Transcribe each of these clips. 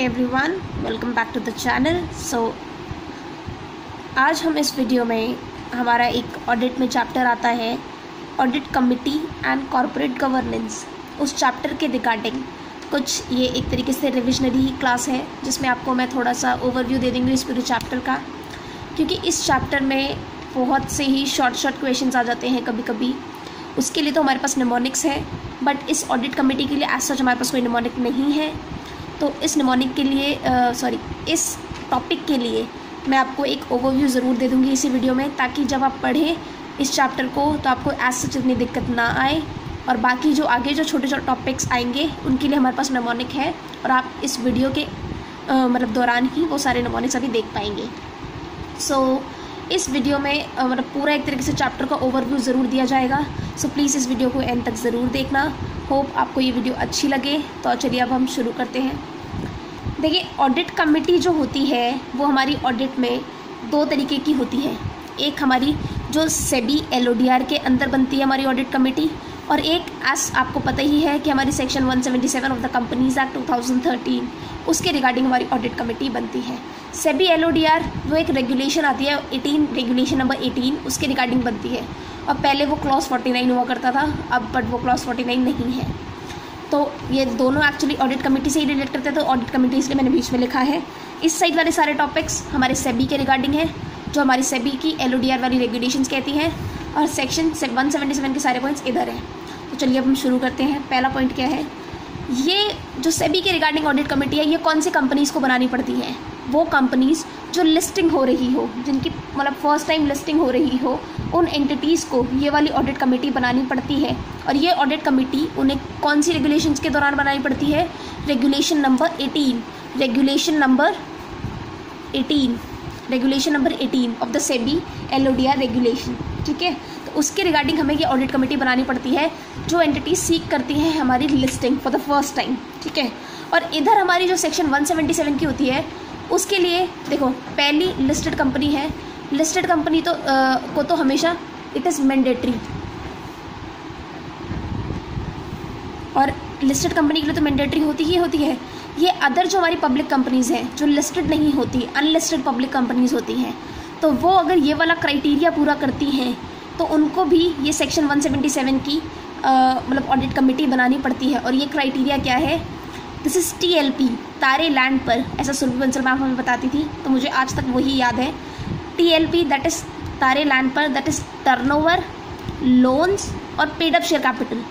Everyone, welcome back to the channel. आज हम इस वीडियो में हमारा एक ऑडिट में चैप्टर आता है audit committee and corporate governance. उस चैप्टर के रिगार्डिंग कुछ ये एक तरीके से रिविजनरी क्लास है जिसमें आपको मैं थोड़ा सा ओवरव्यू दे देंगे इस पूरे चैप्टर का, क्योंकि इस चैप्टर में बहुत से ही शॉर्ट क्वेश्चंस आ जाते हैं कभी कभी। उसके लिए तो हमारे पास निमोनिक्स है, बट इस ऑडिट कमेटी के लिए एज सच हमारे पास कोई निमोनिक नहीं है। तो इस निमोनिक के लिए इस टॉपिक के लिए मैं आपको एक ओवरव्यू ज़रूर दे दूँगी इसी वीडियो में, ताकि जब आप पढ़ें इस चैप्टर को तो आपको एज सच इतनी दिक्कत ना आए। और बाकी जो आगे जो छोटे छोटे टॉपिक्स आएंगे उनके लिए हमारे पास निमोनिक है और आप इस वीडियो के दौरान ही वो सारे निमोनिक्स अभी देख पाएंगे। इस वीडियो में पूरा एक तरीके से चैप्टर का ओवरव्यू ज़रूर दिया जाएगा। प्लीज़ इस वीडियो को एंड तक ज़रूर देखना। होप आपको ये वीडियो अच्छी लगे। तो चलिए अब हम शुरू करते हैं। देखिए, ऑडिट कमेटी जो होती है वो हमारी ऑडिट में दो तरीके की होती है। एक हमारी जो सेबी LODR के अंदर बनती है हमारी ऑडिट कमेटी, और एक आपको पता ही है कि हमारी section 177 of the companies act 2013 उसके रिगार्डिंग हमारी ऑडिट कमेटी बनती है। सेबी LODR वो एक रेगुलेशन आती है 18 रेगुलेशन नंबर 18 उसके रिगार्डिंग बनती है, और पहले वो क्लॉज 49 हुआ करता था, अब बट वो क्लॉज 49 नहीं है। तो ये दोनों एक्चुअली ऑडिट कमेटी से ही रिलेट करते हैं, तो ऑडिट कमेटी इसलिए मैंने बीच में लिखा है। इस साइड वाले सारे टॉपिक्स हमारे सेबी के रिगार्डिंग है, जो हमारी सेबी की LODR वाली रेगुलेशंस कहती हैं, और सेक्शन 177 के सारे पॉइंट्स इधर हैं। तो चलिए अब हम शुरू करते हैं। पहला पॉइंट क्या है, ये जो सेबी के रिगार्डिंग ऑडिट कमेटी है ये कौन सी कंपनीज़ को बनानी पड़ती है? वो कंपनीज़ जो लिस्टिंग हो रही हो, जिनकी फर्स्ट टाइम लिस्टिंग हो रही हो, उन एंटिटीज़ को ये वाली ऑडिट कमेटी बनानी पड़ती है। और ये ऑडिट कमेटी उन्हें कौन सी रेगुलेशंस के दौरान बनानी पड़ती है? Regulation number 18 of the SEBI LODR regulation. ठीक है, तो उसके रिगार्डिंग हमें ये ऑडिट कमेटी बनानी पड़ती है जो एंटिटी सीक करती हैं हमारी listing for the first time. ठीक है, और इधर हमारी जो सेक्शन 177 की होती है उसके लिए देखो, पहली लिस्टेड कंपनी है। लिस्टेड कंपनी को तो हमेशा इट इज़ मैंडेटरी, और लिस्टेड कंपनी के लिए तो मैंडेटरी होती ही होती है। ये अदर जो हमारी पब्लिक कंपनीज़ हैं जो लिस्टेड नहीं होती, अनलिस्टेड पब्लिक कंपनीज़ होती हैं, तो वो अगर ये वाला क्राइटेरिया पूरा करती हैं तो उनको भी ये सेक्शन 177 की ऑडिट कमेटी बनानी पड़ती है। और ये क्राइटेरिया क्या है? दिस इज़ TLP, तारे लैंड पर, ऐसा सुरभि बंसल मैम हमें बताती थी, तो मुझे आज तक वही याद है। TLP दैट इज़ तारे लैंड पर, दैट इज़ टर्नओवर, लोन्स और paid up share capital.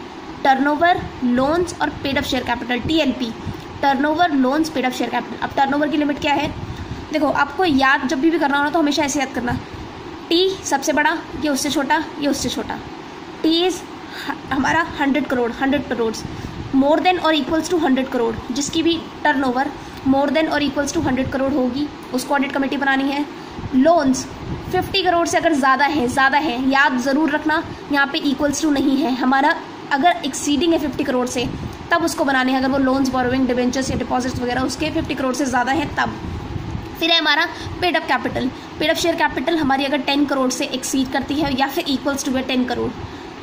Turnover, loans और paid up share capital, TLP, turnover, loans, paid up share capital. अब टर्नओवर की लिमिट क्या है? देखो, आपको याद जब भी करना हो ना तो हमेशा ऐसे याद करना, T सबसे बड़ा, ये उससे छोटा, ये उससे छोटा। T इज़ हमारा 100 करोड़, मोर देन और इक्वल्स टू 100 करोड़, जिसकी भी टर्नओवर मोर देन और इक्वल्स टू 100 करोड़ होगी उसको ऑडिट कमेटी बनानी है। लोन्स 50 करोड़ से अगर ज़्यादा है, याद ज़रूर रखना, यहाँ पे इक्वल्स टू नहीं है हमारा, अगर एक्सीडिंग है 50 करोड़ से तब उसको बनाने हैं। अगर वो लोन्स, बोरोइंग, डिवेंचर्स या डिपॉजिट्स वगैरह उसके 50 करोड़ से ज़्यादा है तब। फिर है हमारा paid up capital. Paid up share capital हमारी अगर 10 करोड़ से एक्सीड करती है या फिर इक्वल्स टू 10 करोड़,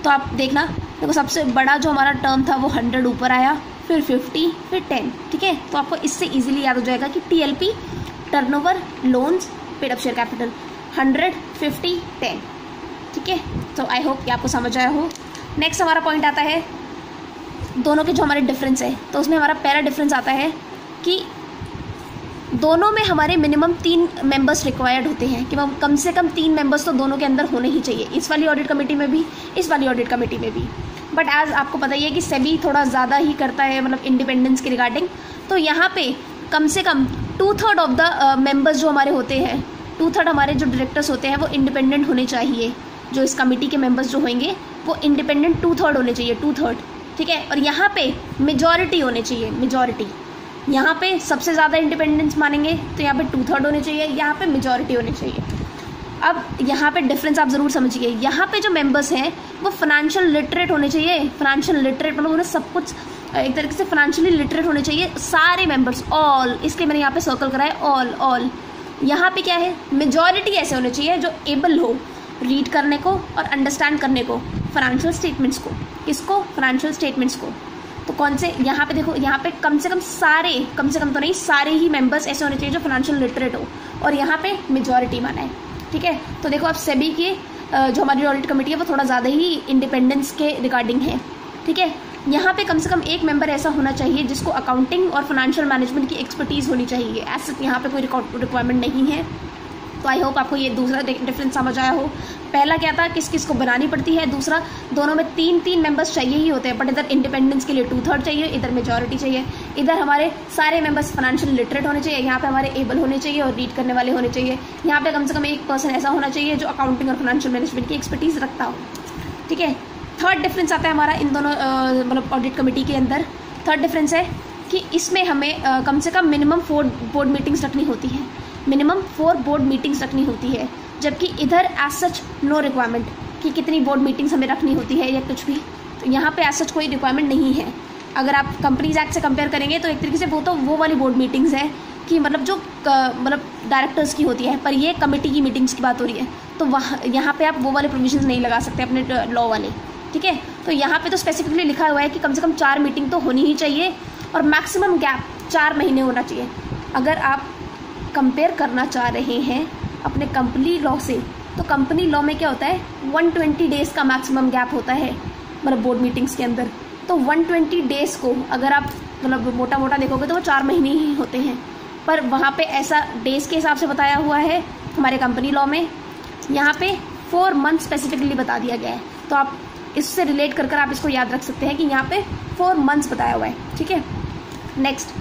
तो आप देखना, देखो सबसे बड़ा जो हमारा टर्म था वो 100 ऊपर आया, फिर 50, फिर 10। ठीक है, तो आपको इससे इजीली याद हो जाएगा कि TLP, turnover, loans, paid up share capital, 100, 50, 10। ठीक है, तो आई होप कि आपको समझ आया हो। नेक्स्ट हमारा पॉइंट आता है दोनों के जो हमारे डिफरेंस है, तो उसमें हमारा पहला डिफरेंस आता है कि दोनों में हमारे मिनिमम 3 मेंबर्स रिक्वायर्ड होते हैं, कि कम से कम 3 मेंबर्स तो दोनों के अंदर होने ही चाहिए, इस वाली ऑडिट कमेटी में भी, इस वाली ऑडिट कमेटी में भी। बट एज आपको पता ही है कि सेबी थोड़ा ज़्यादा ही करता है इंडिपेंडेंस के रिगार्डिंग, तो यहाँ पे कम से कम 2/3 ऑफ द मेंबर्स जो हमारे होते हैं, 2/3 हमारे जो डायरेक्टर्स होते हैं वो इंडिपेंडेंट होने चाहिए। जो इस कमेटी के मेंबर्स जो होंगे वो इंडिपेंडेंट 2/3 होने चाहिए, 2/3। ठीक है, और यहाँ पे मेजॉरिटी होने चाहिए, मेजॉरिटी। यहाँ पे सबसे ज़्यादा इंडिपेंडेंस मानेंगे तो यहाँ पे 2/3 होने चाहिए, यहाँ पे मेजॉरिटी होनी चाहिए। अब यहाँ पे डिफरेंस आप ज़रूर समझिए, यहाँ पे जो मेंबर्स हैं वो फाइनेंशियल लिटरेट होने चाहिए। फाइनेंशियल लिटरेट उन्हें सब कुछ एक तरीके से फाइनेंशियली लिटरेट होने चाहिए सारे मेंबर्स, ऑल, इसलिए मैंने यहाँ पे सर्कल करा है, ऑल। यहाँ पे क्या है, मेजॉरिटी ऐसे होने चाहिए जो एबल हो रीड करने को और अंडरस्टैंड करने को फाइनेंशियल स्टेटमेंट्स को। किसको? फाइनेंशियल स्टेटमेंट्स को। तो कौन से, यहाँ पे देखो, यहाँ पे कम से कम तो नहीं, सारे ही मेंबर्स ऐसे होने चाहिए जो फाइनेंशियल लिटरेट हो, और यहाँ पे मेजॉरिटी माना है। ठीक है, तो देखो अब सेबी की जो हमारी ऑडिट कमेटी है वो थोड़ा ज़्यादा ही इंडिपेंडेंस के रिगार्डिंग है। ठीक है, यहाँ पे कम से कम एक मेंबर ऐसा होना चाहिए जिसको अकाउंटिंग और फाइनेंशियल मैनेजमेंट की एक्सपर्टीज़ होनी चाहिए। ऐसा यहाँ पे कोई रिक्वायरमेंट नहीं है। तो आई होप आपको ये दूसरा डिफरेंस समझ आया हो। पहला क्या था, किस किस को बनानी पड़ती है, दूसरा दोनों में 3 मेंबर्स चाहिए ही होते हैं, बट इधर इंडिपेंडेंस के लिए 2/3 चाहिए, इधर मेजॉरिटी चाहिए। इधर हमारे सारे मेंबर्स फाइनेंशियल लिटरेट होने चाहिए, यहाँ पे हमारे एबल होने चाहिए और रीड करने वाले होने चाहिए। यहाँ पे कम से कम एक पर्सन ऐसा होना चाहिए जो अकाउंटिंग और फाइनेंशियल मैनेजमेंट की एक्सपर्टीज रखता हो। ठीक है, थर्ड डिफरेंस आता है हमारा इन दोनों मतलब ऑडिट कमेटी के अंदर। थर्ड डिफरेंस है कि इसमें हमें कम से कम मिनिमम 4 बोर्ड मीटिंग्स रखनी होती है, मिनिमम 4 बोर्ड मीटिंग्स रखनी होती है, जबकि इधर एज सच नो रिक्वायरमेंट कि कितनी बोर्ड मीटिंग्स हमें रखनी होती है या कुछ भी। तो यहाँ पे एज सच कोई रिक्वायरमेंट नहीं है। अगर आप कंपनीज एक्ट से कंपेयर करेंगे तो एक तरीके से वो वाली बोर्ड मीटिंग्स है कि मतलब जो मतलब डायरेक्टर्स की होती है, पर ये कमेटी की मीटिंग्स की बात हो रही है, तो वहाँ यहाँ पे आप वो वाले प्रोविजंस नहीं लगा सकते अपने लॉ वाले। ठीक है, तो यहाँ पे तो स्पेसिफिकली लिखा हुआ है कि कम से कम 4 मीटिंग तो होनी ही चाहिए और मैक्सिमम गैप 4 महीने होना चाहिए। अगर आप कंपेयर करना चाह रहे हैं अपने कंपनी लॉ से, तो कंपनी लॉ में क्या होता है, 120 डेज़ का मैक्सिमम गैप होता है मतलब बोर्ड मीटिंग्स के अंदर। तो 120 डेज़ को अगर आप मतलब मोटा मोटा देखोगे तो वो 4 महीने ही होते हैं, पर वहाँ पे ऐसा डेज़ के हिसाब से बताया हुआ है हमारे कंपनी लॉ में। यहाँ पे 4 मंथ स्पेसिफिकली बता दिया गया है, तो आप इससे रिलेट कर आप इसको याद रख सकते हैं कि यहाँ पे 4 मंथ्स बताया हुआ है। ठीक है, नेक्स्ट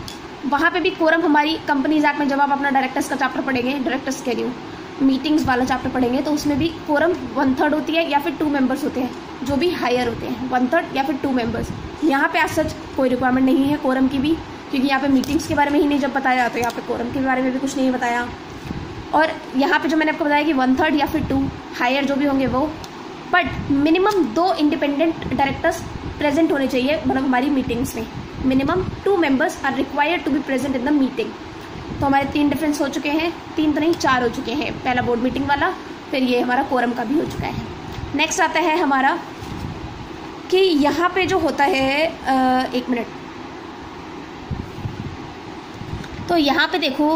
वहाँ पे भी कोरम हमारी कंपनीज एक्ट में जब आप अपना डायरेक्टर्स का चैप्टर पढ़ेंगे, डायरेक्टर्स के लिए मीटिंग्स वाला चैप्टर पढ़ेंगे, तो उसमें भी कोरम 1/3 होती है या फिर 2 मेंबर्स होते हैं, जो भी हायर होते हैं 1/3 या फिर 2 मेंबर्स। यहाँ पे एज सच कोई रिक्वायरमेंट नहीं है कोरम की भी, क्योंकि यहाँ पे मीटिंग्स के बारे में ही नहीं जब बताया, तो यहाँ पे कोरम के बारे में भी कुछ नहीं बताया। और यहाँ पे जो मैंने आपको बताया कि 1/3 या फिर 2 हायर जो भी होंगे वो, but minimum 2 independent directors present होने चाहिए मतलब हमारी मीटिंग्स में। Minimum 2 members are required to be present in the meeting. तो हमारे 3 डिफरेंस हो चुके हैं, 3 तो नहीं 4 हो चुके हैं। पहला बोर्ड मीटिंग वाला, फिर ये हमारा कोरम का भी हो चुका है। नेक्स्ट आता है हमारा कि यहाँ पे जो होता है 1 मिनट, तो यहाँ पे देखो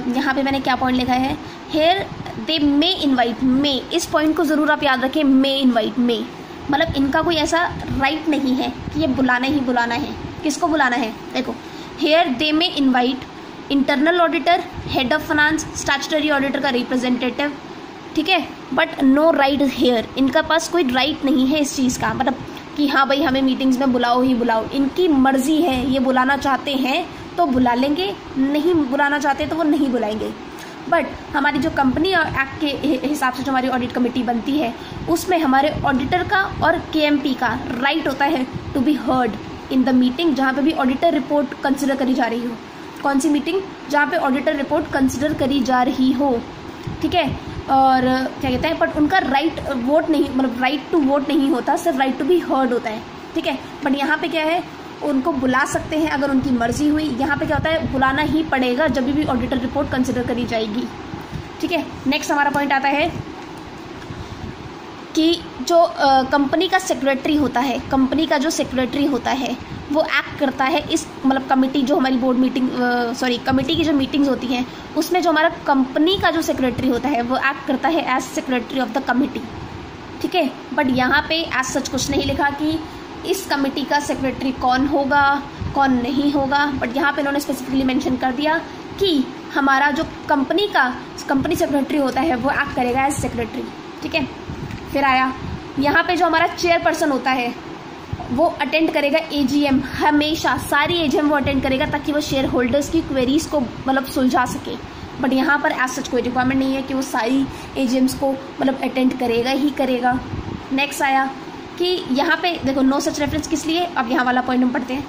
यहाँ पे मैंने क्या पॉइंट लिखा है, हेयर दे मे इनवाइट, मे, इस पॉइंट को ज़रूर आप याद रखें, मे इनवाइट, मे मतलब इनका कोई ऐसा राइट नहीं है कि ये बुलाना ही बुलाना है। किसको बुलाना है, देखो here they may invite internal auditor, head of finance, statutory auditor का रिप्रेजेंटेटिव। ठीक है, बट नो राइट हेयर, इनका पास कोई राइट नहीं है इस चीज़ का, मतलब कि हाँ भाई हमें मीटिंग्स में बुलाओ ही बुलाओ। इनकी मर्जी है, ये बुलाना चाहते हैं तो बुला लेंगे, नहीं बुलाना चाहते तो वो नहीं बुलाएंगे। बट हमारी जो कंपनी एक्ट के हिसाब से जो हमारी ऑडिट कमेटी बनती है, उसमें हमारे ऑडिटर का और केएमपी का राइट होता है to be heard in the meeting जहाँ पे भी ऑडिटर रिपोर्ट कंसिडर करी जा रही हो। कौन सी मीटिंग, जहाँ पे ऑडिटर रिपोर्ट कंसिडर करी जा रही हो। ठीक है, और क्या कहते हैं, बट उनका राइट वोट नहीं, मतलब राइट टू वोट नहीं होता, सिर्फ राइट टू बी हर्ड होता है। ठीक है, बट यहाँ पे क्या है, उनको बुला सकते हैं अगर उनकी मर्जी हुई। यहाँ पे क्या होता है, बुलाना ही पड़ेगा जब भी ऑडिटर रिपोर्ट कंसिडर करी जाएगी। ठीक है, नेक्स्ट हमारा पॉइंट आता है कि जो कंपनी का सेक्रेटरी होता है, कंपनी का जो सेक्रेटरी होता है वो एक्ट करता है इस मतलब कमेटी, जो हमारी बोर्ड मीटिंग कमेटी की जो मीटिंग्स होती हैं उसमें जो हमारा कंपनी का जो सेक्रेटरी होता है वो एक्ट करता है as secretary of the committee. ठीक है, बट यहाँ पे एज सच कुछ नहीं लिखा कि इस कमेटी का सेक्रेटरी कौन होगा कौन नहीं होगा, बट यहाँ पे इन्होंने स्पेसिफिकली मेंशन कर दिया कि हमारा जो कंपनी सेक्रेटरी होता है वो एक्ट करेगा एज सेक्रेटरी। ठीक है, फिर आया यहाँ पे जो हमारा चेयरपर्सन होता है वो अटेंड करेगा एजीएम, हमेशा सारी एजीएम वो अटेंड करेगा ताकि वो शेयर होल्डर्स की क्वेरीज को मतलब सुलझा सके। बट यहाँ पर एज सच कोई रिक्वायरमेंट नहीं है कि वो सारी एजीएम्स को मतलब अटेंड करेगा ही करेगा। नेक्स्ट आया कि यहाँ पे देखो नो सच रेफरेंस किस लिए, अब यहाँ वाला पॉइंट हम पढ़ते हैं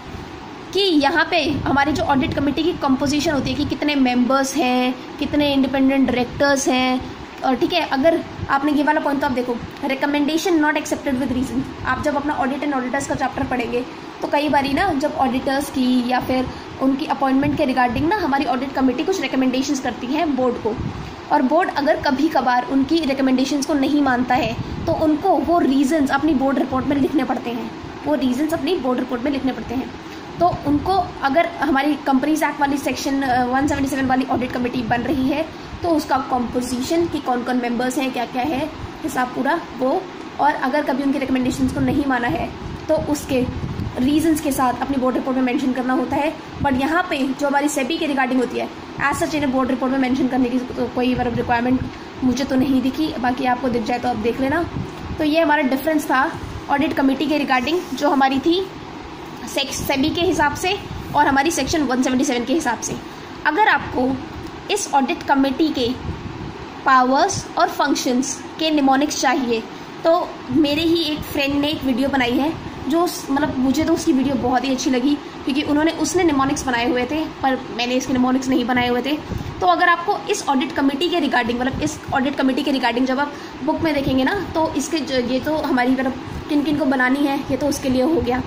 कि यहाँ पे हमारी जो ऑडिट कमेटी की कंपोजिशन होती है कि कितने मेंबर्स हैं, कितने इंडिपेंडेंट डायरेक्टर्स हैं। और ठीक है, अगर आपने ये वाला पॉइंट तो आप देखो, recommendation not accepted with reason. आप जब अपना ऑडिट एंड ऑडिटर्स का चैप्टर पढ़ेंगे तो कई बारी ना जब ऑडिटर्स की या फिर उनकी अपॉइंटमेंट के रिगार्डिंग ना हमारी ऑडिट कमेटी कुछ रिकमेंडेशंस करती है बोर्ड को, और बोर्ड अगर कभी कभार उनकी रिकमेंडेशंस को नहीं मानता है तो उनको वो रीजंस अपनी बोर्ड रिपोर्ट में लिखने पड़ते हैं, वो रीजंस अपनी बोर्ड रिपोर्ट में लिखने पड़ते हैं। तो उनको अगर हमारी कंपनीज एक्ट वाली सेक्शन 177 वाली ऑडिट कमेटी बन रही है तो उसका कॉम्पोजिशन कि कौन कौन मेंबर्स हैं, क्या क्या है हिसाब पूरा वो, और अगर कभी उनके रिकमेंडेशंस को नहीं माना है तो उसके रीजंस के साथ अपनी बोर्ड रिपोर्ट में मेंशन करना होता है। बट यहाँ पे जो हमारी सेबी के रिगार्डिंग होती है एज सच इन्हें बोर्ड रिपोर्ट में मेंशन करने की कोई मतलब रिक्वायरमेंट मुझे तो नहीं दिखी, बाकी आपको दिख जाए तो आप देख लेना। तो ये हमारा डिफरेंस था ऑडिट कमेटी के रिगार्डिंग जो हमारी थी सेबी के हिसाब से और हमारी सेक्शन 177 के हिसाब से। अगर आपको इस ऑडिट कमेटी के पावर्स और फंक्शंस के निमोनिक्स चाहिए तो मेरे ही एक फ्रेंड ने एक वीडियो बनाई है जो मतलब मुझे तो उसकी वीडियो बहुत ही अच्छी लगी क्योंकि उसने निमोनिक्स बनाए हुए थे पर मैंने इसके निमोनिक्स नहीं बनाए हुए थे। तो अगर आपको इस ऑडिट कमेटी के रिगार्डिंग मतलब इस ऑडिट कमेटी के रिगार्डिंग जब आप बुक में देखेंगे ना तो इसके ये तो हमारी मतलब किन किन को बनानी है ये तो उसके लिए हो गया,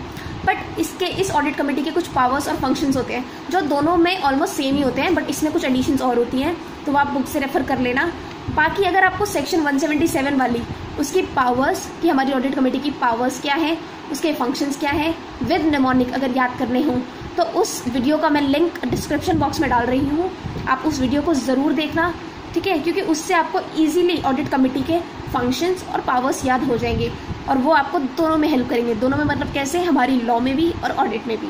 बट इस ऑडिट कमेटी के कुछ पावर्स और फंक्शंस होते हैं जो दोनों में ऑलमोस्ट सेम ही होते हैं, बट इसमें कुछ एडिशंस और होती हैं तो आप बुक से रेफर कर लेना। बाकी अगर आपको सेक्शन 177 वाली उसकी पावर्स कि हमारी ऑडिट कमेटी की पावर्स क्या है, उसके फंक्शंस क्या है विद निमोनिक अगर याद करने हों तो उस वीडियो का मैं लिंक डिस्क्रिप्शन बॉक्स में डाल रही हूँ, आप उस वीडियो को ज़रूर देखना, ठीक है, क्योंकि उससे आपको इजीली ऑडिट कमेटी के फंक्शंस और पावर्स याद हो जाएंगे और वो आपको दोनों में हेल्प करेंगे। दोनों में मतलब कैसे, हमारी लॉ में भी और ऑडिट में भी।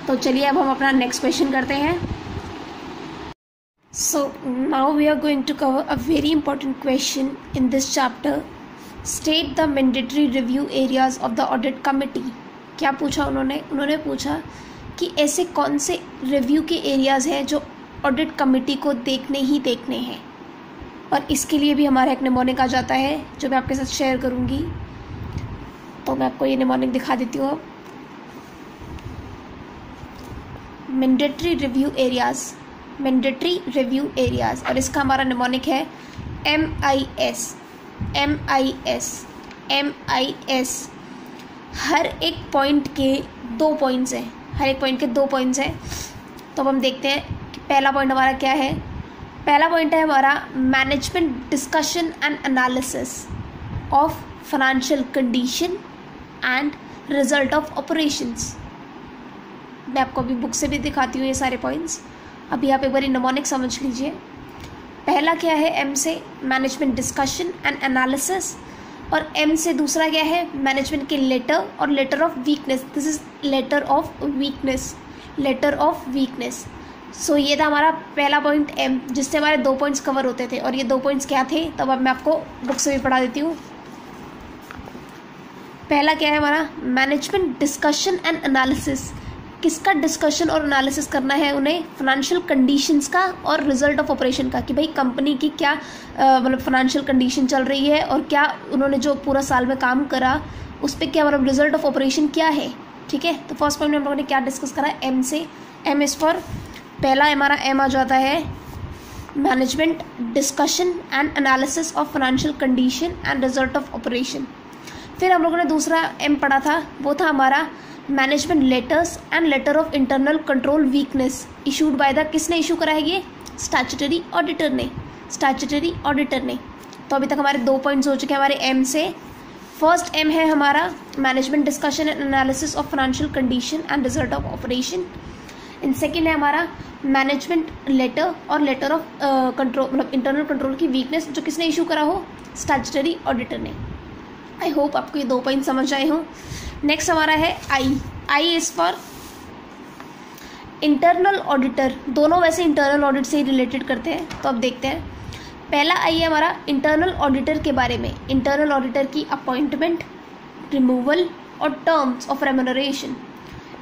तो चलिए अब हम अपना नेक्स्ट क्वेश्चन करते हैं। So now we are going to cover a very important question in this chapter. State the mandatory review areas of the audit committee. क्या पूछा उन्होंने पूछा कि ऐसे कौन से रिव्यू के एरियाज हैं जो ऑडिट कमेटी को देखने ही देखने हैं, और इसके लिए भी हमारा एक निमोनिक आ जाता है जो मैं आपके साथ शेयर करूंगी। तो मैं आपको ये निमोनिक दिखा देती हूँ। मैंडेटरी रिव्यू एरियाज, और इसका हमारा निमोनिक है MIS। हर एक पॉइंट के 2 पॉइंट्स हैं, तो अब हम देखते हैं कि पहला पॉइंट हमारा क्या है। पहला पॉइंट है हमारा management discussion and analysis of financial condition and result of operations. मैं आपको अभी बुक से भी दिखाती हूँ ये सारे पॉइंट्स। अभी आप एक बार निमोनिक समझ लीजिए। पहला क्या है M से मैनेजमेंट डिस्कशन एंड एनालिसिस, और M से दूसरा क्या है मैनेजमेंट के लेटर और letter of weakness. This is letter of weakness. So ये था हमारा पहला पॉइंट M, जिससे हमारे 2 पॉइंट्स कवर होते थे, और ये 2 पॉइंट्स क्या थे तब अब मैं आपको बुक से भी पढ़ा देती हूँ। पहला क्या है हमारा मैनेजमेंट डिस्कशन एंड एनालिसिस। किसका डिस्कशन और एनालिसिस करना है उन्हें, फाइनेंशियल कंडीशंस का और रिजल्ट ऑफ ऑपरेशन का, कि भाई कंपनी की क्या मतलब फाइनेंशियल कंडीशन चल रही है और क्या उन्होंने जो पूरा साल में काम करा उस पर क्या मतलब रिजल्ट ऑफ ऑपरेशन क्या है, ठीक है। तो फर्स्ट पॉइंट में हम लोगों ने क्या डिस्कस करा M से। M इज फॉर, पहला हमारा M आ जाता है management discussion and analysis of financial condition and result of operation. फिर हम लोगों ने दूसरा M पढ़ा था, वो था हमारा management letters and later of internal control weakness issued by the, किसने इशू करा है ये, स्टैट्यूटरी ऑडिटर ने। तो अभी तक हमारे 2 पॉइंट्स हो चुके हैं हमारे M से। फर्स्ट M है हमारा management discussion and analysis of financial condition and result of operation. In second है हमारा मैनेजमेंट लेटर और लेटर ऑफ कंट्रोल मतलब इंटरनल कंट्रोल की वीकनेस, जो किसने इशू करा हो, स्टैट्यूटरी ऑडिटर ने। आई होप आपको ये 2 पॉइंट समझ आए हों। नेक्स्ट हमारा है I is for internal auditor. दोनों वैसे इंटरनल ऑडिट से ही रिलेटेड करते हैं, तो अब देखते हैं। पहला I है हमारा इंटरनल ऑडिटर के बारे में। इंटरनल ऑडिटर की अपॉइंटमेंट, रिमूवल और terms of remuneration.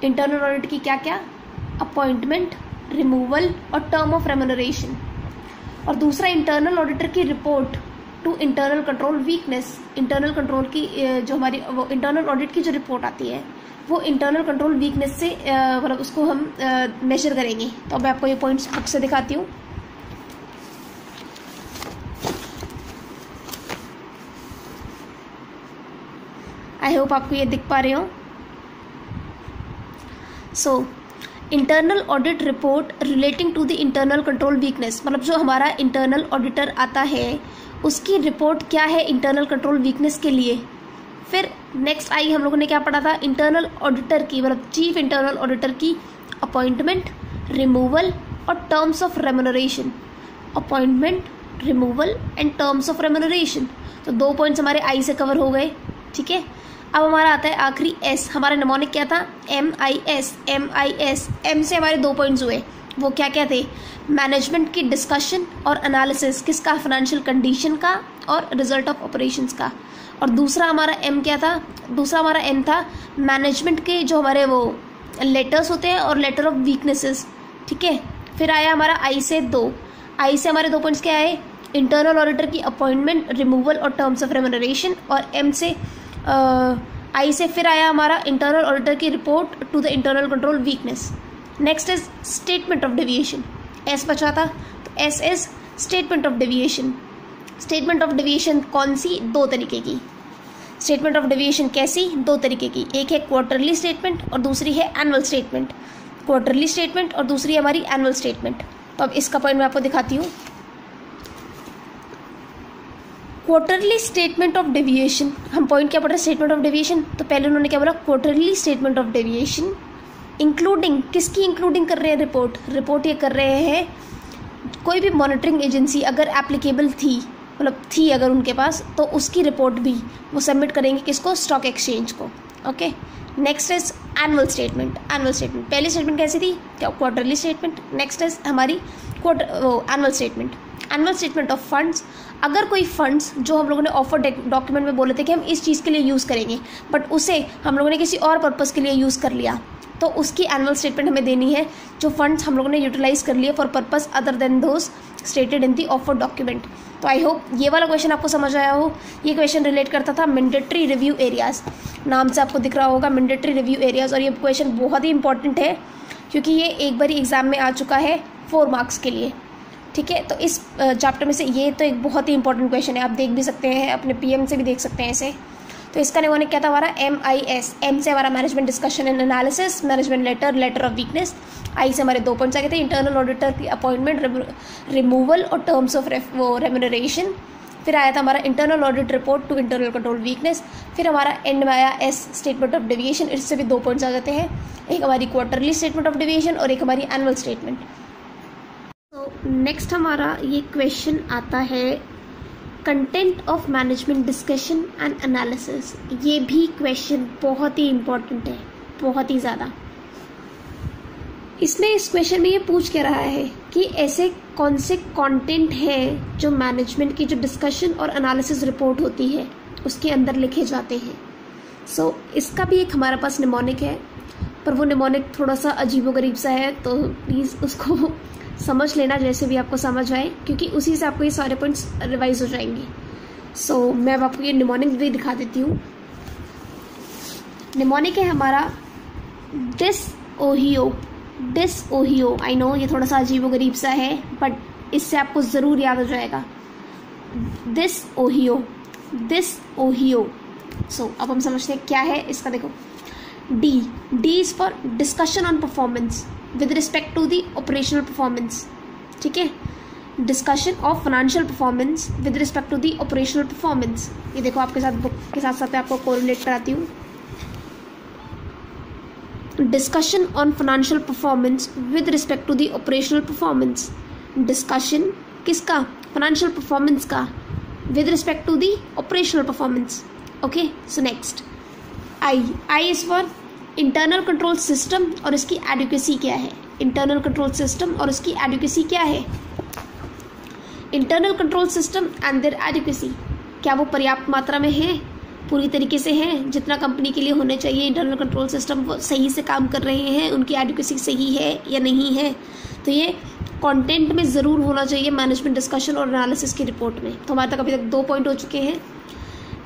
Internal audit की क्या क्या, अपॉइंटमेंट, रिमूवल और टर्म ऑफ रेम्यूनरेशन। और दूसरा इंटरनल ऑडिटर की report to internal control weakness. Internal control की जो हमारी वो इंटरनल ऑडिट की जो रिपोर्ट आती है वो इंटरनल कंट्रोल वीकनेस से मतलब उसको हम मेजर करेंगे। तो अब मैं आपको ये पॉइंट्स बुक से दिखाती हूँ। आई होप आपको ये दिख पा रहे हो। So internal audit report relating to the internal control weakness, मतलब जो हमारा इंटरनल ऑडिटर आता है उसकी रिपोर्ट क्या है इंटरनल कंट्रोल वीकनेस के लिए। फिर नेक्स्ट आई हम लोगों ने क्या पढ़ा था, इंटरनल ऑडिटर की, मतलब चीफ इंटरनल ऑडिटर की अपॉइंटमेंट, रिमूवल और terms of remuneration. Appointment, removal and terms of remuneration. तो 2 पॉइंट्स हमारे आई से कवर हो गए, ठीक है। अब हमारा आता है आखिरी एस। हमारा निमोनिक क्या था, MIS। एम से हमारे 2 पॉइंट्स हुए, वो क्या क्या थे, मैनेजमेंट की डिस्कशन और एनालिसिस, किसका, फाइनेंशियल कंडीशन का और रिजल्ट ऑफ ऑपरेशंस का। और दूसरा हमारा एम क्या था, दूसरा हमारा एम था मैनेजमेंट के जो हमारे वो लेटर्स होते हैं और लेटर ऑफ वीकनेसेस, ठीक है। फिर आया हमारा आई से 2, आई से हमारे 2 पॉइंट्स क्या आए, इंटरनल ऑडिटर की अपॉइंटमेंट, रिमूवल और टर्म्स ऑफ रेम्यूनरेशन। और एम से आई से फिर आया हमारा इंटरनल ऑडिटर की report to the internal control weakness. Next is statement of deviation, S बचा था, तो S is statement of deviation. Statement of deviation कौन सी, 2 तरीके की। स्टेटमेंट ऑफ डेविएशन कैसी, 2 तरीके की, एक है क्वार्टरली स्टेटमेंट और दूसरी है एनुअल स्टेटमेंट। क्वार्टरली स्टेटमेंट और दूसरी हमारी एनुअल स्टेटमेंट। तो अब इसका पॉइंट मैं आपको दिखाती हूँ। क्वार्टरली स्टेटमेंट ऑफ डेविएशन, हम पॉइंट क्या पढ़ रहे हैं, स्टेटमेंट ऑफ डेविएशन। तो पहले उन्होंने क्या बोला, quarterly statement of deviation including, किसकी इंक्लूडिंग कर रहे हैं, रिपोर्ट ये कर रहे हैं कोई भी मॉनिटरिंग एजेंसी अगर एप्लीकेबल थी, मतलब थी अगर उनके पास, तो उसकी रिपोर्ट भी वो सबमिट करेंगे किसको, स्टॉक एक्सचेंज को, okay. Next is annual statement. Annual statement, पहली स्टेटमेंट कैसी थी, क्या, क्वार्टरली स्टेटमेंट। नेक्स्ट इज हमारी annual statement. Annual statement of funds, अगर कोई फंड्स जो हम लोगों ने ऑफर डॉक्यूमेंट में बोले थे कि हम इस चीज़ के लिए यूज़ करेंगे, बट उसे हम लोगों ने किसी और पर्पज़ के लिए यूज़ कर लिया, तो उसकी एनुअल स्टेटमेंट हमें देनी है, जो फंड्स हम लोगों ने यूटिलाइज कर लिए for purpose other than those stated in the offer document. तो आई होप ये वाला क्वेश्चन आपको समझ आया हो। ये क्वेश्चन रिलेट करता था मैंडेटरी रिव्यू एरियाज, नाम से आपको दिख रहा होगा मैंडेटरी रिव्यू एरियाज। और ये क्वेश्चन बहुत ही इंपॉर्टेंट है क्योंकि ये एक बार एग्जाम में आ चुका है 4 मार्क्स के लिए, ठीक है। तो इस चैप्टर में से ये तो एक बहुत ही इंपॉर्टेंट क्वेश्चन है, आप देख भी सकते हैं, अपने PM से भी देख सकते हैं इसे। तो इसका निमोनिक क्या था हमारा, MIS। एम से हमारा management discussion and analysis, management letter of weakness. I से हमारे 2 पॉइंट्स आ गए थे, इंटरनल ऑडिटर की अपॉइंटमेंट, रिमूवल और टर्म्स ऑफ रेम्यूनरेशन। फिर आया था हमारा internal audit report to internal control weakness. फिर हमारा एंड में आया एस, स्टेटमेंट ऑफ डेविएशन। इससे भी 2 पॉइंट्स आ जाते हैं, एक हमारी क्वार्टरली स्टेटमेंट ऑफ डेविएशन और एक हमारी एनुअल स्टेटमेंट। तो नेक्स्ट हमारा ये क्वेश्चन आता है content of management discussion and analysis. ये भी क्वेश्चन बहुत ही इंपॉर्टेंट है, बहुत ही ज़्यादा। इसमें इस क्वेश्चन में ये पूछ के रहा है कि ऐसे कौन से कंटेंट हैं जो मैनेजमेंट की जो डिस्कशन और एनालिसिस रिपोर्ट होती है उसके अंदर लिखे जाते हैं। सो इसका भी एक हमारे पास निमोनिक है, पर वो निमोनिक थोड़ा सा अजीबोगरीब सा है, तो प्लीज़ उसको समझ लेना जैसे भी आपको समझ आए, क्योंकि उसी से आपको ये सारे पॉइंट्स रिवाइज हो जाएंगे। सो मैं अब आपको ये निमोनिक भी दिखा देती हूँ। निमोनिक है हमारा डिसओहियो। आई नो ये थोड़ा सा अजीबोगरीब सा है, बट इससे आपको ज़रूर याद हो जाएगा, डिसओहियो। सो अब हम समझते हैं क्या है इसका। देखो, D is for discussion on performance with respect to the operational performance, ठीक है। Discussion of financial performance with respect to the operational performance. ये देखो आपके साथ बुक के साथ साथ मैं आपको कोरिलेट कराती हूँ। Discussion on financial performance with respect to the operational performance. Discussion किसका, फाइनेंशियल परफॉर्मेंस का, with respect to the operational performance, okay. So next I is for internal control system और इसकी एडुकेसी क्या है। इंटरनल कंट्रोल सिस्टम और इसकी adequacy क्या है। Internal control system and their adequacy, क्या वो पर्याप्त मात्रा में है, पूरी तरीके से है जितना कंपनी के लिए होने चाहिए। इंटरनल कंट्रोल सिस्टम वो सही से काम कर रहे हैं, उनकी एडुकेसी सही है या नहीं है। तो ये कंटेंट में ज़रूर होना चाहिए मैनेजमेंट डिस्कशन और एनालिसिस की रिपोर्ट में। तो हमारे तक अभी तक 2 पॉइंट हो चुके हैं,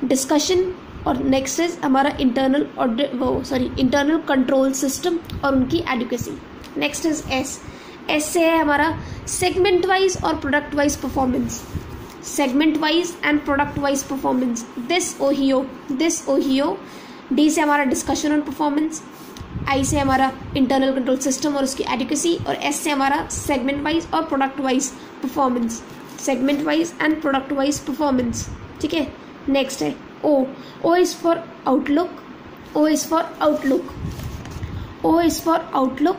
डिस्कशन और नेक्स्ट इज हमारा इंटरनल कंट्रोल सिस्टम और उनकी एडुकेसी। नेक्स्ट इज एस से है हमारा सेगमेंट वाइज और product wise performance. Segment wise and product wise performance, this Ohio. D से हमारा डिस्कशन ऑन परफॉर्मेंस। आई से हमारा इंटरनल कंट्रोल सिस्टम और उसकी एडुकेसी। और एस से हमारा सेगमेंट वाइज और product wise performance, segment wise and product wise performance, ठीक है। नेक्स्ट है O is for outlook, O is for outlook, O is for outlook,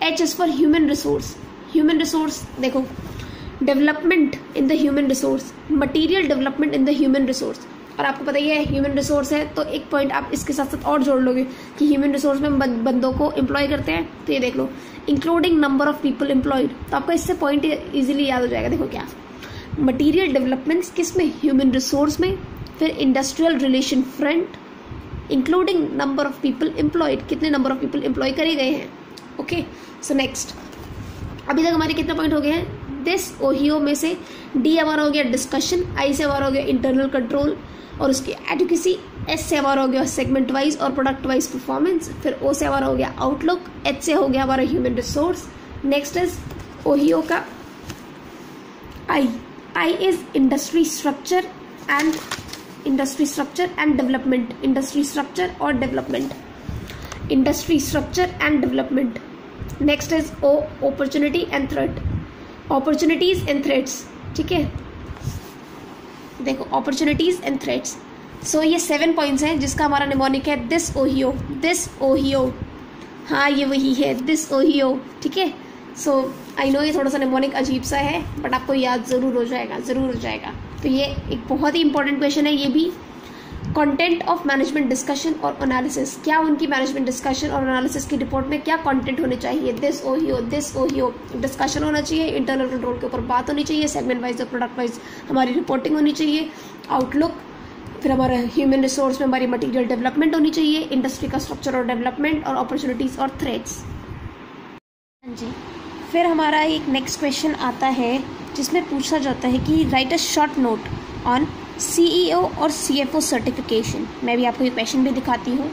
H is for human resource. Human resource देखो, development in the human resource, material development in the human resource. और आपको पता ही है human resource है तो एक point आप इसके साथ साथ और जोड़ लोगे कि ह्यूमन रिसोर्स में बंदों को एम्प्लॉय करते हैं, तो ये देख लो including number of people employed, तो आपको इससे पॉइंट इजीली याद हो जाएगा। देखो क्या मटीरियल डेवलपमेंट्स किस में, ह्यूमन रिसोर्स में, फिर industrial relation front including number of people employed, कितने नंबर ऑफ पीपल एम्प्लॉय करे गए हैं। ओके सो नेक्स्ट, अभी तक हमारे कितने पॉइंट हो गए हैं, दिस ओहियो में से डी हमारा हो गया डिस्कशन, आई से हमारा हो गया इंटरनल कंट्रोल और उसकी एडुकेसी, एस से हमारा हो गया सेगमेंट वाइज और प्रोडक्ट वाइज परफॉर्मेंस, फिर ओ से हमारा हो गया आउटलुक, एच से हो गया हमारा human resource. Next is Ohio का I, I is industry structure and development, industry structure और डेवलपमेंट, industry structure and development. Next is O opportunity and threat, opportunities and threats, ठीक है। देखो अपॉर्चुनिटीज एंड थ्रेट्स, सो ये 7 पॉइंट्स हैं जिसका हमारा निमोनिक है दिस ओहियो, दिस ओहियो, हाँ ये वही है दिस ओहियो, ठीक है। सो आई नो ये थोड़ा सा निमोनिक अजीब सा है बट आपको याद जरूर हो जाएगा, जरूर हो जाएगा। तो ये एक बहुत ही इंपॉर्टेंट क्वेश्चन है ये भी। कंटेंट ऑफ मैनेजमेंट डिस्कशन और एनालिसिस, क्या उनकी मैनेजमेंट डिस्कशन और एनालिसिस की रिपोर्ट में क्या कंटेंट होने चाहिए, दिस ओहियो डिस्कशन होना चाहिए, इंटरनल कंट्रोल के ऊपर बात होनी चाहिए, सेगमेंट वाइज और प्रोडक्ट वाइज हमारी रिपोर्टिंग होनी चाहिए, आउटलुक, फिर हमारा ह्यूमन रिसोर्स में हमारी मटीरियल डेवलपमेंट होनी चाहिए, इंडस्ट्री का स्ट्रक्चर और डेवलपमेंट और अपॉर्चुनिटीज और थ्रेट्स। हाँ जी, फिर हमारा एक नेक्स्ट क्वेश्चन आता है जिसमें पूछा जाता है कि right a short note on CEO और CFO सर्टिफिकेशन। मैं भी आपको ये क्वेश्चन भी दिखाती हूँ।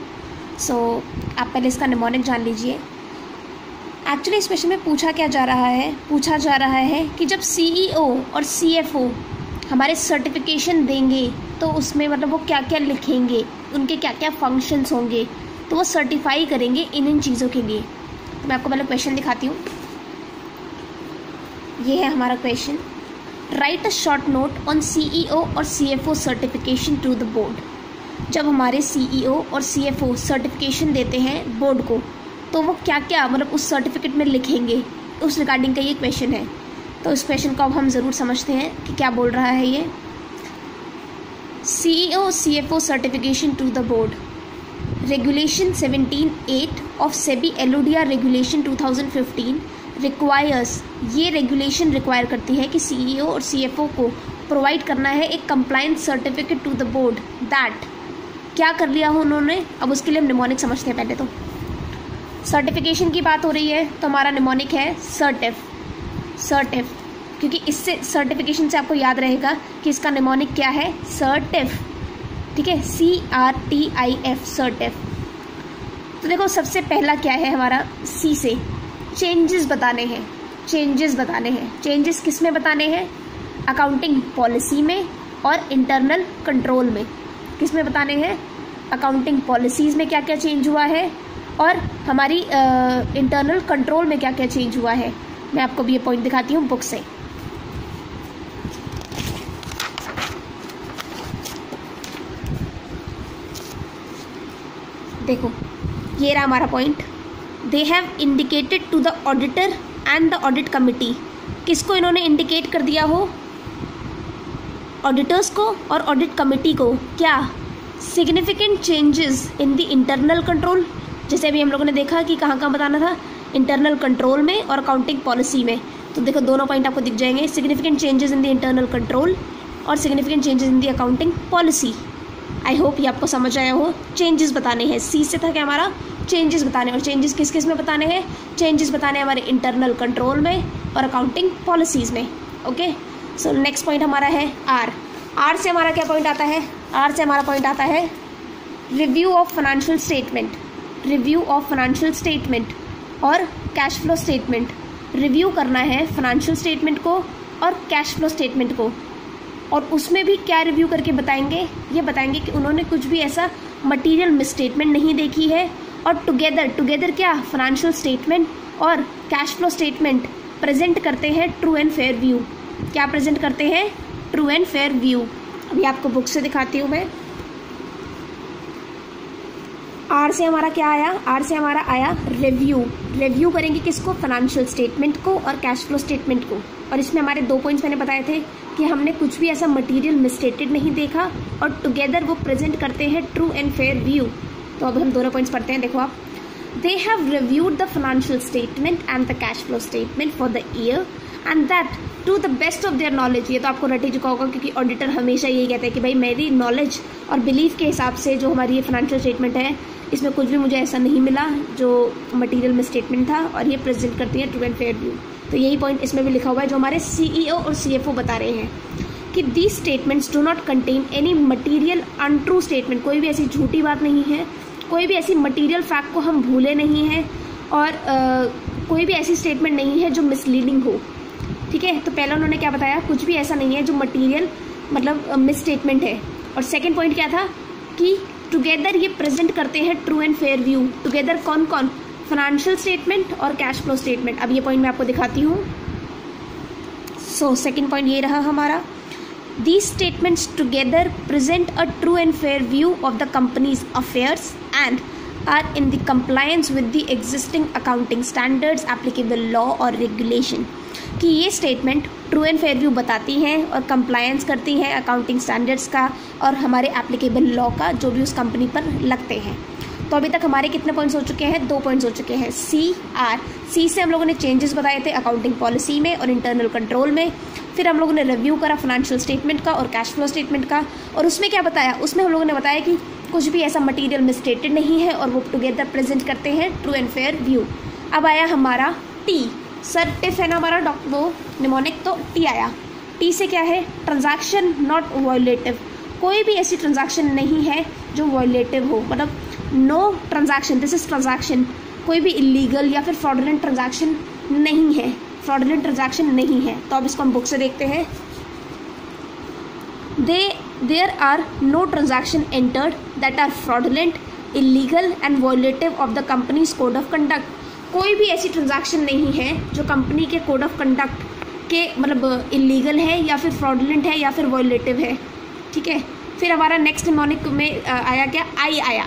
सो आप पहले इसका निमोनिक जान लीजिए। एक्चुअली इस क्वेश्चन में पूछा क्या जा रहा है, पूछा जा रहा है कि जब CEO और CFO हमारे सर्टिफिकेशन देंगे तो उसमें मतलब वो क्या क्या लिखेंगे, उनके क्या क्या फंक्शंस होंगे, तो वो सर्टिफाई करेंगे इन चीज़ों के लिए। तो मैं आपको पहले क्वेश्चन दिखाती हूँ। ये है हमारा question, write a short note on CEO और CFO certification to the board. जब हमारे CEO और CFO सर्टिफिकेशन देते हैं बोर्ड को तो वो क्या क्या मतलब उस सर्टिफिकेट में लिखेंगे, उस रिगार्डिंग का ये क्वेश्चन है। तो इस क्वेश्चन को अब हम ज़रूर समझते हैं कि क्या बोल रहा है ये। CEO CFO certification to the board, regulation 17(8) of SEBI LODR regulation 2015 requires, ये रेगुलेशन रिक्वायर करती है कि CEO और CFO को प्रोवाइड करना है एक compliance certificate to the board that, क्या कर लिया हो उन्होंने। अब उसके लिए हम निमोनिक समझते हैं। पहले तो सर्टिफिकेशन की बात हो रही है तो हमारा निमोनिक है सर्टिफ, सर्टिफ, क्योंकि इससे सर्टिफिकेशन से आपको याद रहेगा कि इसका निमोनिक क्या है, सर्टिफ, ठीक है, CRTIF, सर्टिफ। तो देखो सबसे पहला क्या है हमारा, C से चेंजेस बताने हैं, चेंजेस बताने हैं। चेंजेस किस में बताने हैं, अकाउंटिंग पॉलिसी में और इंटरनल कंट्रोल में। किस में बताने हैं, अकाउंटिंग पॉलिसीज़ में क्या क्या चेंज हुआ है और हमारी इंटरनल कंट्रोल में क्या क्या चेंज हुआ है। मैं आपको भी ये पॉइंट दिखाती हूँ बुक से। देखो ये रहा हमारा point, they have indicated to the auditor and the audit committee. किसको इन्होंने इंडिकेट कर दिया हो, ऑडिटर्स को और ऑडिट कमिटी को, क्या, significant changes in the internal control. जैसे अभी हम लोगों ने देखा कि कहाँ कहाँ बताना था, इंटरनल कंट्रोल में और अकाउंटिंग पॉलिसी में। तो देखो दोनों पॉइंट आपको दिख जाएंगे, significant changes in the internal control और significant changes in the accounting policy. I hope ये आपको समझ आया हो। चेंजेस बताने हैं, सी से था क्या हमारा, चेंजेस बताने, और चेंजेस किस किस में बताने हैं, चेंजेस बताने हमारे इंटरनल कंट्रोल में और अकाउंटिंग पॉलिसीज़ में। ओके, सो नेक्स्ट पॉइंट हमारा है आर। आर से हमारा क्या पॉइंट आता है, आर से हमारा पॉइंट आता है review of financial statement, review of financial statement और कैश फ्लो स्टेटमेंट। रिव्यू करना है फाइनेंशियल स्टेटमेंट को और कैश फ्लो स्टेटमेंट को, और उसमें भी क्या रिव्यू करके बताएंगे, ये बताएंगे कि उन्होंने कुछ भी ऐसा मटेरियल मिसस्टेटमेंट नहीं देखी है, और टुगेदर क्या, फाइनेंशियल स्टेटमेंट और कैश फ्लो स्टेटमेंट प्रेजेंट करते हैं ट्रू एंड फेयर व्यू। क्या प्रेजेंट करते हैं, ट्रू एंड फेयर व्यू। अभी आपको बुक से दिखाती हूँ मैं। आर से हमारा क्या आया, आर से हमारा आया रिव्यू। रिव्यू करेंगे किसको, फाइनेंशियल स्टेटमेंट को और कैश फ्लो स्टेटमेंट को। और इसमें हमारे 2 पॉइंट्स मैंने बताए थे कि हमने कुछ भी ऐसा मटेरियल मिसस्टेटेड नहीं देखा और टुगेदर वो प्रेजेंट करते हैं ट्रू एंड फेयर व्यू। तो अब हम दोनों पॉइंट्स पढ़ते हैं, देखो आप। They have reviewed the financial statement and the cash flow statement for the year and that to the best of their knowledge. ये तो आपको रट ही चुका होगा, क्योंकि ऑडिटर हमेशा यही कहता है कि भाई मेरी नॉलेज और बिलीफ के हिसाब से जो हमारी ये फाइनेंशियल स्टेटमेंट है, इसमें कुछ भी मुझे ऐसा नहीं मिला जो मटेरियल में स्टेटमेंट था, और ये प्रेजेंट करती है ट्रू एंड फेयर व्यू। तो यही पॉइंट इसमें भी लिखा हुआ है जो हमारे सीईओ और सीएफओ बता रहे हैं कि these statements do not contain any material untrue statement. कोई भी ऐसी झूठी बात नहीं है, कोई भी ऐसी मटीरियल फैक्ट को हम भूले नहीं हैं, और कोई भी ऐसी स्टेटमेंट नहीं है जो मिसलीडिंग हो। ठीक है, तो पहला उन्होंने क्या बताया, कुछ भी ऐसा नहीं है जो मटीरियल मतलब मिस स्टेटमेंट है। और सेकेंड पॉइंट क्या था कि टुगेदर ये प्रेजेंट करते हैं true and fair view. Together कौन कौन, फाइनेंशियल स्टेटमेंट और कैश फ्लो स्टेटमेंट। अब ये पॉइंट मैं आपको दिखाती हूँ। सो सेकेंड पॉइंट ये रहा हमारा, these statements together present a true and fair view of the company's affairs and are in the compliance with the existing accounting standards applicable law और रेगुलेशन। कि ये statement true and fair view बताती हैं और compliance करती हैं accounting standards का और हमारे एप्लीकेबल लॉ का जो भी उस कंपनी पर लगते हैं। तो अभी तक हमारे कितने पॉइंट्स हो चुके हैं, 2 पॉइंट्स हो चुके हैं। सी आर, सी से हम लोगों ने चेंजेस बताए थे अकाउंटिंग पॉलिसी में और इंटरनल कंट्रोल में। फिर हम लोगों ने रिव्यू करा फाइनेंशियल स्टेटमेंट का और कैश फ्लो स्टेटमेंट का, और उसमें क्या बताया, उसमें हम लोगों ने बताया कि कुछ भी ऐसा मटीरियल मिसस्टेटेड नहीं है और वो टुगेदर प्रेजेंट करते हैं ट्रू एंड फेयर व्यू। अब आया हमारा टी, सर टिफ है ना हमारा वो निमोनिक, तो टी आया। टी से क्या है, ट्रांजैक्शन नॉट वॉयलेटिव। कोई भी ऐसी ट्रांजैक्शन नहीं है जो वॉयलेटिव हो, मतलब no transaction, this is transaction. कोई भी इलीगल या फिर फ्रॉडुलेंट ट्रांजैक्शन नहीं है, फ्रॉडुलेंट ट्रांजैक्शन नहीं है। तो अब इसको हम बुक से देखते हैं। There are no transaction entered that are fraudulent, illegal and violative of the company's code of conduct. कोई भी ऐसी ट्रांजैक्शन नहीं है जो कंपनी के कोड ऑफ कंडक्ट के मतलब इलीगल है या फिर फ्रॉडुलेंट है या फिर वॉयलेटिव है। ठीक है, फिर हमारा नेक्स्ट निमोनिक में आया क्या, आई आया।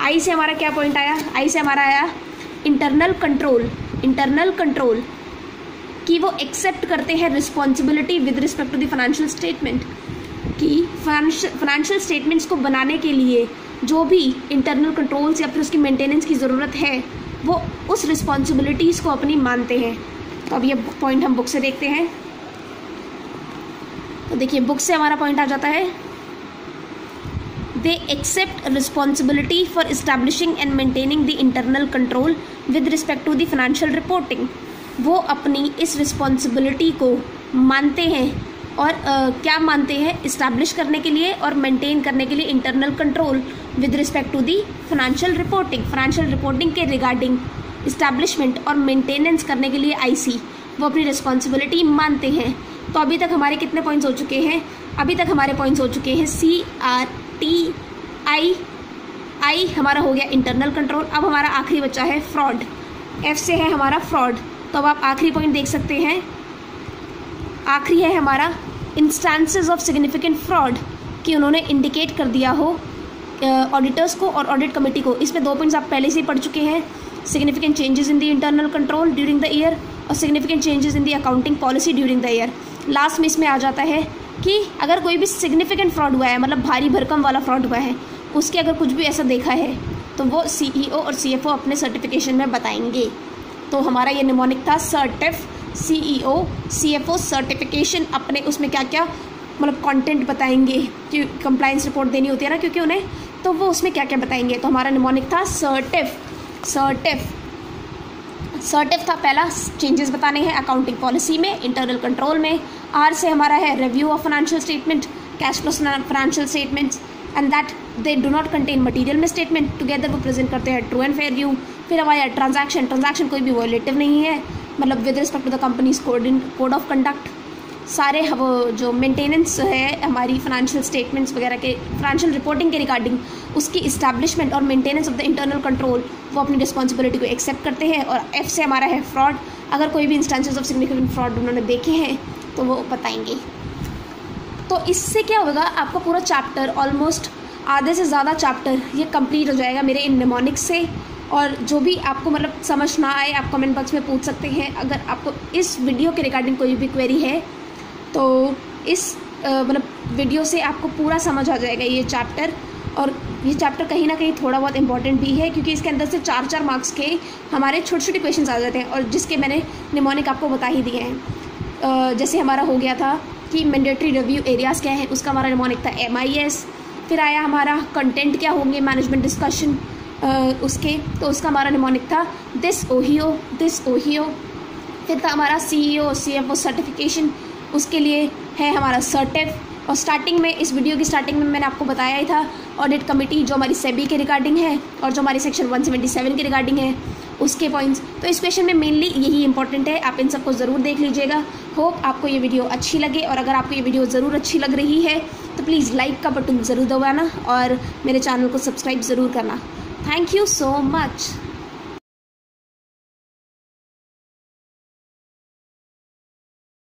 आई से हमारा क्या पॉइंट आया, आई से हमारा आया इंटरनल कंट्रोल। इंटरनल कंट्रोल कि वो एक्सेप्ट करते हैं responsibility with respect to the financial statement, कि फाइनेंशियल स्टेटमेंट्स को बनाने के लिए जो भी इंटरनल कंट्रोल्स या फिर उसकी मेंटेनेंस की ज़रूरत है वो उस रिस्पॉन्सिबिलिटीज़ को अपनी मानते हैं। तो अब ये पॉइंट हम बुक से देखते हैं। तो देखिए बुक से हमारा पॉइंट आ जाता है, they accept responsibility for establishing and maintaining the internal control with respect to the financial reporting. वो अपनी इस रिस्पॉन्सिबिलिटी को मानते हैं और क्या मानते हैं, इस्टेब्लिश करने के लिए और मेंटेन करने के लिए internal control with respect to the financial reporting. Financial reporting के रिगार्डिंग इस्टेब्लिशमेंट और मेंटेनेंस करने के लिए आईसी वो अपनी रिस्पॉन्सिबिलिटी मानते हैं। तो अभी तक हमारे कितने पॉइंट्स हो चुके हैं, अभी तक हमारे पॉइंट्स हो चुके हैं सी आर टी आई हमारा हो गया इंटरनल कंट्रोल। अब हमारा आखिरी बच्चा है फ्रॉड, एफ से है हमारा फ्रॉड। तो अब आप आखिरी पॉइंट देख सकते हैं, आखिरी है हमारा इंस्टांसेस ऑफ सिग्निफिकेंट फ्रॉड, कि उन्होंने इंडिकेट कर दिया हो ऑडिटर्स को और ऑडिट कमेटी को। इसमें 2 पॉइंट्स आप पहले से ही पढ़ चुके हैं, significant changes in the internal control during the year और significant changes in the accounting policy during the year. Last में इसमें आ जाता है कि अगर कोई भी सिग्निफिकेंट फ्रॉड हुआ है, मतलब भारी भरकम वाला फ्रॉड हुआ है, उसके अगर कुछ भी ऐसा देखा है तो वो सीईओ और सीएफओ अपने सर्टिफिकेशन में बताएंगे। तो हमारा ये निमोनिक था सर्टिफ, सीईओ सीएफओ सर्टिफिकेशन अपने उसमें क्या क्या मतलब कंटेंट बताएंगे, कि कंप्लायंस रिपोर्ट देनी होती है ना क्योंकि उन्हें, तो वो उसमें क्या क्या बताएंगे। तो हमारा निमोनिक था सर्टिफ था पहला, चेंजेस बताने हैं अकाउंटिंग पॉलिसी में, इंटरनल कंट्रोल में। आर से हमारा है review of financial statement, cash flow financial statements and that they do not contain material में स्टेटमेंट, टुगेदर वो प्रेजेंट करते हैं ट्रू एंड फेयर व्यू। फिर हमारा ट्रांजैक्शन कोई भी वॉयलेटिव नहीं है, मतलब with respect to the company's code of conduct. सारे वो जो मेंटेनेंस है हमारी फाइनेंशियल स्टेटमेंट्स वगैरह के फाइनेंशियल रिपोर्टिंग के रिगार्डिंग उसकी इस्टेब्लिशमेंट और maintenance of the internal control, वो अपनी रिस्पॉन्सिबिलिटी को एक्सेप्ट करते हैं। और एफ से हमारा है फ्रॉड, अगर कोई भी इंस्टेंसेस ऑफ सिग्निफिकेंट फ्रॉड उन्होंने देखे हैं तो वो बताएंगे। तो इससे क्या होगा, आपका पूरा चैप्टर ऑलमोस्ट आधे से ज़्यादा चैप्टर ये कंप्लीट हो जाएगा मेरे इन निमोनिक्स से। और जो भी आपको मतलब समझ ना आए आप कमेंट बॉक्स में पूछ सकते हैं। अगर आपको इस वीडियो के रिगार्डिंग कोई भी क्वेरी है तो इस मतलब वीडियो से आपको पूरा समझ आ जाएगा ये चैप्टर। और ये चैप्टर कहीं ना कहीं थोड़ा बहुत इंपॉर्टेंट भी है क्योंकि इसके अंदर से 4-4 मार्क्स के हमारे छोटे छोटे क्वेश्चंस आ जाते हैं और जिसके मैंने निमोनिक आपको बता ही दिए हैं। जैसे हमारा हो गया था कि मैंडेटरी रिव्यू एरियाज़ क्या है, उसका हमारा निमोनिक था MIS। फिर आया हमारा कंटेंट क्या होंगे, मैनेजमेंट डिस्कशन उसके, तो उसका हमारा निमोनिक था दिस ओहियो। फिर था हमारा CEO CFO सर्टिफिकेशन, उसके लिए है हमारा सर्टिफ। और स्टार्टिंग में इस वीडियो की स्टार्टिंग में मैंने आपको बताया ही था ऑडिट कमेटी जो हमारी सेबी के रिगार्डिंग है और जो हमारी सेक्शन 177 के रिगार्डिंग है उसके पॉइंट्स। तो इस क्वेश्चन में मेनली यही इंपॉर्टेंट है, आप इन सबको ज़रूर देख लीजिएगा। होप आपको ये वीडियो अच्छी लगे और अगर आपको ये वीडियो ज़रूर अच्छी लग रही है तो प्लीज़ लाइक का बटन ज़रूर दबाना और मेरे चैनल को सब्सक्राइब ज़रूर करना। Thank you so much.